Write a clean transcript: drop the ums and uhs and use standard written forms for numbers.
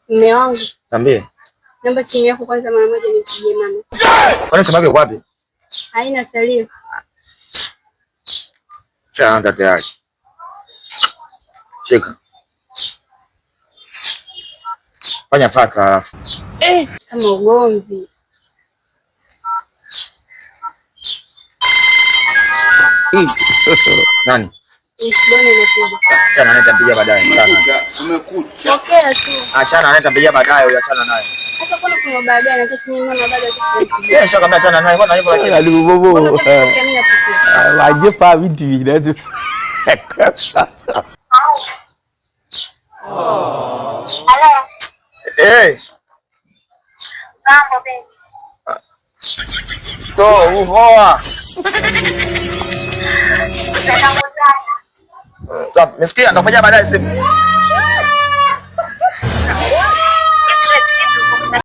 Mume wangu. Niambie. Naomba simu yako kwanza mara moja nipigie mama. Kwani simu yako wapi? Haina salio. Shaanza tayari. Shika. Fanya faka alafu. Kama ugomvi. Nani? Isibone na kuja. Achana naye tampigia baadaye. Umekucha. Pokea tu. Achana naye tampigia baadaye, uachana naye. Sasa kuna baadaye na sasa mimi mama bado Yeye shaka mimi achana naye. Mbona hivyo lakini? Alibobo. Waje pa vitu vile tu. Hello. Eh. Mambo baby. To uhoa. Mesikia, ndakupigia baadaye simu.